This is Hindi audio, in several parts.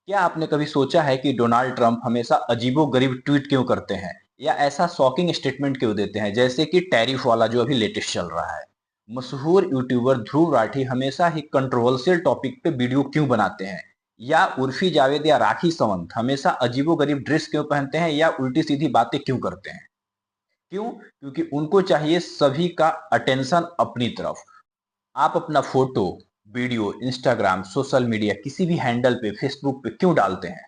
क्या आपने कभी सोचा है कि डोनाल्ड ट्रंप हमेशा अजीबोगरीब ट्वीट क्यों करते हैं या ऐसा शॉकिंग स्टेटमेंट क्यों देते हैं, जैसे कि टैरिफ वाला जो अभी लेटेस्ट चल रहा है। मशहूर यूट्यूबर ध्रुव राठी हमेशा ही कंट्रोवर्शियल टॉपिक पे वीडियो क्यों बनाते हैं, या उर्फी जावेद या राखी सावंत हमेशा अजीबोगरीब ड्रेस क्यों पहनते हैं या उल्टी सीधी बातें क्यों करते हैं। क्यों? क्योंकि उनको चाहिए सभी का अटेंशन अपनी तरफ। आप अपना photo, video Instagram, social media किसी भी हैंडल पे, फेसबुक पे क्यों डालते हैं?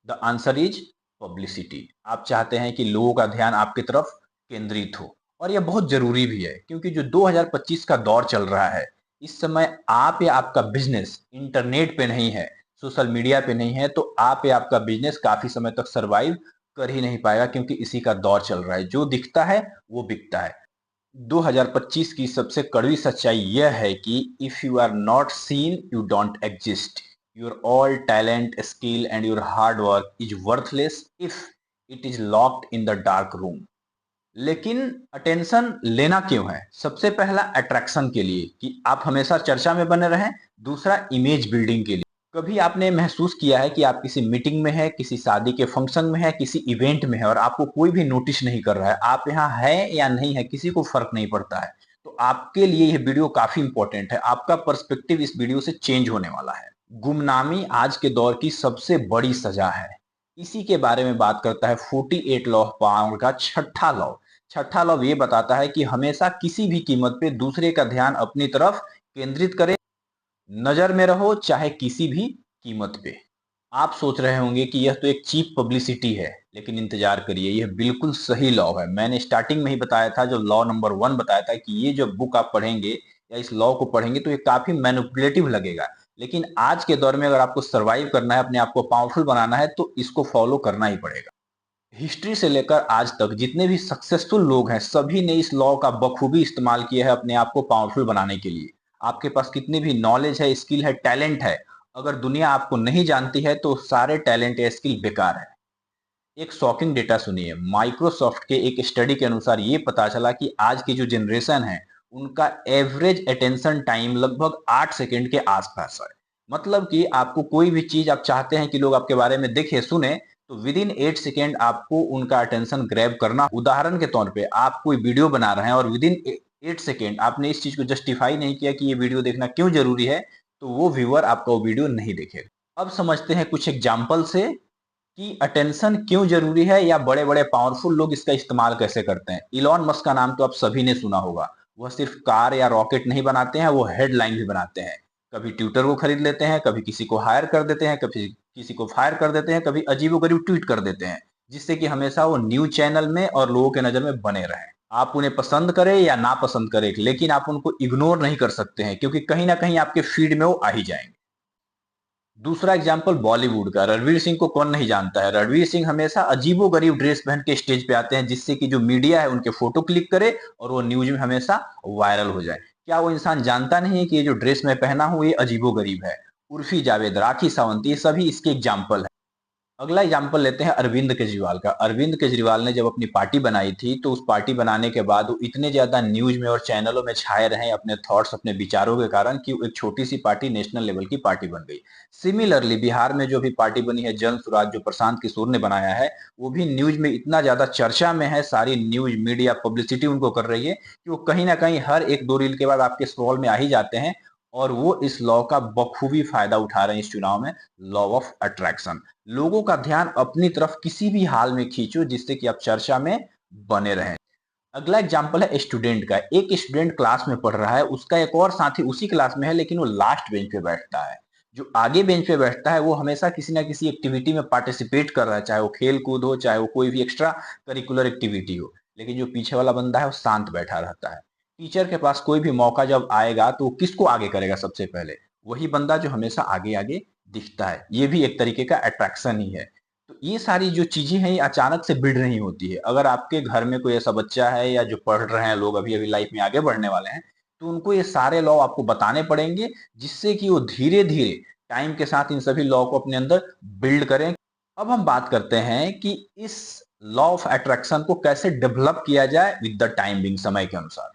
The answer is publicity. आप चाहते हैं कि लोगों का ध्यान आपकी तरफ केंद्रित हो, और यह बहुत जरूरी भी है क्योंकि जो 2025 का दौर चल रहा है, इस समय आप या आपका बिजनेस इंटरनेट पे नहीं है, सोशल मीडिया पे नहीं है, तो आप या आपका बिजनेस काफी समय तक सरवाइव कर ही नहीं पाएगा, क्योंकि इसी का दौर चल रहा है। जो दिखता है वो बिकता है। 2025 की सबसे कड़वी सच्चाई यह है कि if you are not seen you don't exist. Your all talent, skill and your hard work is worthless if it is locked in the dark room. लेकिन अटेंशन लेना क्यों है? सबसे पहला अट्रैक्शन के लिए कि आप हमेशा चर्चा में बने रहें। दूसरा इमेज बिल्डिंग के लिए। कभी आपने महसूस किया है कि आप किसी मीटिंग में है, किसी शादी के फंक्शन में है, किसी इवेंट में है और आपको कोई भी नोटिस नहीं कर रहा है, आप यहाँ है या नहीं है किसी को फर्क नहीं पड़ता है, तो आपके लिए यह वीडियो काफी इंपॉर्टेंट है। आपका पर्सपेक्टिव इस वीडियो से चेंज होने वाला है। गुमनामी आज के दौर की सबसे बड़ी सजा है। इसी के बारे में बात करता है 48 लॉ ऑफ पावर का छठा लॉ। छठा लॉ ये बताता है कि हमेशा किसी भी कीमत पे दूसरे का ध्यान अपनी तरफ केंद्रित करें। नजर में रहो चाहे किसी भी कीमत पे। आप सोच रहे होंगे कि यह तो एक चीप पब्लिसिटी है, लेकिन इंतजार करिए, यह बिल्कुल सही लॉ है। मैंने स्टार्टिंग में ही बताया था, जो लॉ नंबर 1 बताया था, कि ये जो बुक आप पढ़ेंगे या इस लॉ को पढ़ेंगे तो ये काफी मैनिपुलेटिव लगेगा, लेकिन आज के दौर में अगर आपको सरवाइव करना है, अपने आप को पावरफुल बनाना है, तो इसको फॉलो करना ही पड़ेगा। हिस्ट्री से लेकर आज तक जितने भी सक्सेसफुल लोग हैं, सभी ने इस लॉ का बखूबी इस्तेमाल किया है अपने आप को पावरफुल बनाने के लिए। आपके पास कितनी भी नॉलेज है, स्किल है, टैलेंट है, अगर दुनिया आपको नहीं जानती है तो सारे टैलेंट या स्किल बेकार है। एक शॉकिंग डेटा सुनिए। माइक्रोसॉफ्ट के एक स्टडी के अनुसार ये पता चला कि आज की जो जनरेशन है, उनका एवरेज अटेंशन टाइम लगभग 8 सेकंड के आसपास है। मतलब कि आपको कोई भी चीज आप चाहते हैं कि लोग आपके बारे में देखें, सुने, तो विद इन 8 सेकेंड आपको उनका अटेंशन ग्रैब करना। उदाहरण के तौर पे आप कोई वीडियो बना रहे हैं और विद इन 8 सेकेंड आपने इस चीज को जस्टिफाई नहीं किया कि ये वीडियो देखना क्यों जरूरी है, तो वो व्यूअर आपका वो वीडियो नहीं देखेगा। अब समझते हैं कुछ एग्जाम्पल से कि अटेंशन क्यों जरूरी है, या बड़े बड़े पावरफुल लोग इसका इस्तेमाल कैसे करते हैं। इलॉन मस्क का नाम तो आप सभी ने सुना होगा। वह सिर्फ कार या रॉकेट नहीं बनाते हैं, वो हेडलाइन भी बनाते हैं। कभी ट्विटर को खरीद लेते हैं, कभी किसी को हायर कर देते हैं, कभी किसी को फायर कर देते हैं, कभी अजीबोगरीब ट्वीट कर देते हैं, जिससे कि हमेशा वो न्यूज चैनल में और लोगों के नजर में बने रहें। आप उन्हें पसंद करें या ना पसंद करें, लेकिन आप उनको इग्नोर नहीं कर सकते हैं, क्योंकि कहीं ना कहीं आपके फीड में वो आ ही जाएंगे। दूसरा एग्जाम्पल बॉलीवुड का। रणवीर सिंह को कौन नहीं जानता है। रणवीर सिंह हमेशा अजीबोगरीब ड्रेस पहन के स्टेज पे आते हैं, जिससे कि जो मीडिया है उनके फोटो क्लिक करे और वो न्यूज में हमेशा वायरल हो जाए। क्या वो इंसान जानता नहीं है कि ये जो ड्रेस मैं पहना हूं ये अजीबोगरीब है? उर्फी जावेद, राखी सावंत, ये सभी इसके एग्जाम्पल है। अगला एग्जाम्पल लेते हैं अरविंद केजरीवाल का। अरविंद केजरीवाल ने जब अपनी पार्टी बनाई थी, तो उस पार्टी बनाने के बाद वो इतने ज्यादा न्यूज में और चैनलों में छाए रहे अपने थॉट्स, अपने विचारों के कारण, कि वो एक छोटी सी पार्टी नेशनल लेवल की पार्टी बन गई। सिमिलरली बिहार में जो भी पार्टी बनी है जन स्वराज, जो प्रशांत किशोर ने बनाया है, वो भी न्यूज में इतना ज्यादा चर्चा में है, सारी न्यूज मीडिया पब्लिसिटी उनको कर रही है, कि वो कहीं ना कहीं हर एक दो रील के बाद आपके स्क्रॉल में आ ही जाते हैं। और वो इस लॉ का बखूबी फायदा उठा रहे हैं इस चुनाव में। Law of attraction. लोगों का ध्यान अपनी तरफ किसी भी हाल में खींचो, जिससे कि आप चर्चा में बने रहें। अगला एग्जाम्पल है स्टूडेंट का। एक स्टूडेंट क्लास में पढ़ रहा है, उसका एक और साथी उसी क्लास में है, लेकिन वो लास्ट बेंच पे बैठता है। जो आगे बेंच पे बैठता है वो हमेशा किसी ना किसी एक्टिविटी में पार्टिसिपेट कर रहा है, चाहे वो खेल कूद हो, चाहे वो कोई भी एक्स्ट्रा करिकुलर एक्टिविटी हो। लेकिन जो पीछे वाला बंदा है वो शांत बैठा रहता है। टीचर के पास कोई भी मौका जब आएगा तो वो किसको आगे करेगा? सबसे पहले वही बंदा जो हमेशा आगे आगे दिखता है। ये भी एक तरीके का अट्रैक्शन ही है। तो ये सारी जो चीजें हैं ये अचानक से बिल्ड नहीं होती है। अगर आपके घर में कोई ऐसा बच्चा है या जो पढ़ रहे हैं लोग, अभी अभी लाइफ में आगे बढ़ने वाले हैं, तो उनको ये सारे लॉ आपको बताने पड़ेंगे, जिससे कि वो धीरे धीरे टाइम के साथ इन सभी लॉ को अपने अंदर बिल्ड करें। अब हम बात करते हैं कि इस लॉ ऑफ अट्रैक्शन को कैसे डेवलप किया जाए विद द टाइम बिंग, समय के अनुसार।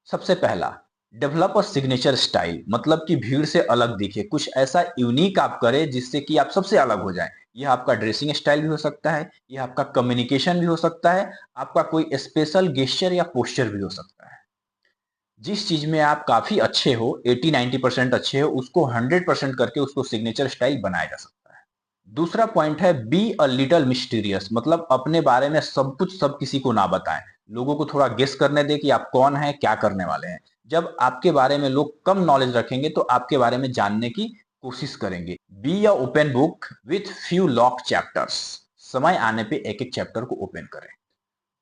सबसे पहला, डेवलप अ सिग्नेचर स्टाइल, मतलब कि भीड़ से अलग दिखे, कुछ ऐसा यूनिक आप करें जिससे कि आप सबसे अलग हो जाएं। यह आपका ड्रेसिंग स्टाइल भी हो सकता है, यह आपका कम्युनिकेशन भी हो सकता है, आपका कोई स्पेशल गेस्चर या पोस्चर भी हो सकता है। जिस चीज में आप काफी अच्छे हो, 80-90% अच्छे हो, उसको 100% करके उसको सिग्नेचर स्टाइल बनाया जा सकता है। दूसरा पॉइंट है बी अ लिटल मिस्टीरियस, मतलब अपने बारे में सब कुछ सब किसी को ना बताएं। लोगों को थोड़ा गेस करने दें कि आप कौन हैं, क्या करने वाले हैं। जब आपके बारे में लोग कम नॉलेज रखेंगे तो आपके बारे में जानने की कोशिश करेंगे। Be a open book with few lock chapters, समय आने पे एक एक चैप्टर को ओपन करें।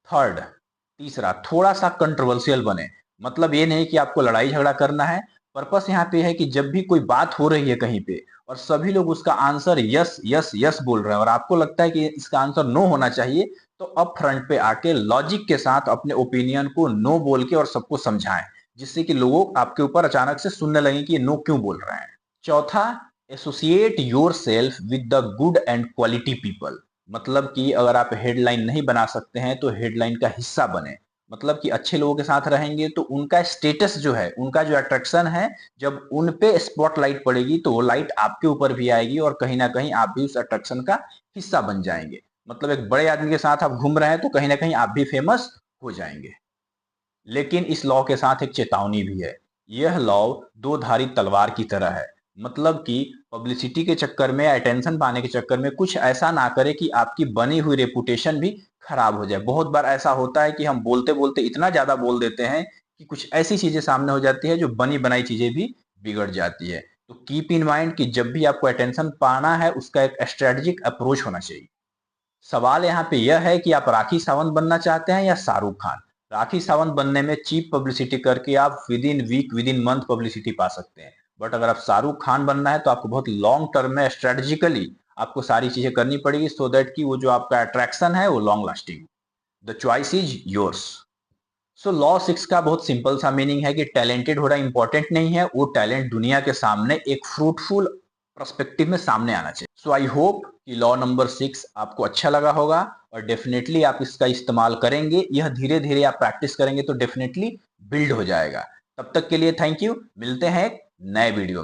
थर्ड, तीसरा, थोड़ा सा कंट्रोवर्शियल बने, मतलब ये नहीं कि आपको लड़ाई झगड़ा करना है। पर्पस यहाँ पे है कि जब भी कोई बात हो रही है कहीं पे और सभी लोग उसका आंसर यस यस यस बोल रहे हैं और आपको लगता है कि इसका आंसर नो होना चाहिए, तो अप फ्रंट पे आके लॉजिक के साथ अपने ओपिनियन को नो बोल के और सबको समझाएं, जिससे कि लोग आपके ऊपर अचानक से सुनने लगे कि ये नो क्यों बोल रहे हैं। चौथा, associate your self with the good and quality people, मतलब कि अगर आप हेडलाइन नहीं बना सकते हैं तो हेडलाइन का हिस्सा बने। मतलब कि अच्छे लोगों के साथ रहेंगे तो उनका स्टेटस जो है, उनका जो अट्रैक्शन है, जब उन पे स्पॉटलाइट पड़ेगी तो वो लाइट आपके ऊपर भी आएगी और कहीं ना कहीं आप भी उस अट्रैक्शन का हिस्सा बन जाएंगे। मतलब एक बड़े आदमी के साथ आप घूम रहे हैं तो कहीं ना कहीं आप भी फेमस हो जाएंगे। लेकिन इस लॉ के साथ एक चेतावनी भी है। यह लॉ दो धारी तलवार की तरह है, मतलब कि पब्लिसिटी के चक्कर में, अटेंशन पाने के चक्कर में कुछ ऐसा ना करे कि आपकी बनी हुई रेपुटेशन भी खराब हो जाए। बहुत बार ऐसा होता है कि हम बोलते बोलते इतना ज्यादा बोल देते हैं कि कुछ ऐसी चीजें सामने हो जाती है जो बनी बनाई चीजें भी बिगड़ जाती है। तो कीप इन माइंड कि जब भी आपको अटेंशन पाना है उसका एक स्ट्रेटेजिक अप्रोच होना चाहिए। सवाल यहाँ पे यह है कि आप राखी सावंत बनना चाहते हैं या शाहरुख खान। राखी सावंत बनने में चीप पब्लिसिटी करके आप within week, within month publicity पा सकते हैं। बट अगर आप शाहरुख खान बनना है तो आपको बहुत लॉन्ग टर्म में स्ट्रेटेजिकली आपको सारी चीजें करनी पड़ेगी, सो दैट कि वो जो आपका अट्रैक्शन है वो long lasting. The choice is yours. So law 6 का बहुत सिंपल सा मीनिंग है कि टैलेंटेड होना इंपॉर्टेंट नहीं है, वो टैलेंट दुनिया के सामने एक फ्रूटफुल पर्सपेक्टिव में सामने आना चाहिए। सो आई होप कि लॉ नंबर 6 आपको अच्छा लगा होगा और डेफिनेटली आप इसका इस्तेमाल करेंगे। यह धीरे धीरे आप प्रैक्टिस करेंगे तो डेफिनेटली बिल्ड हो जाएगा। तब तक के लिए थैंक यू, मिलते हैं एक नए वीडियो।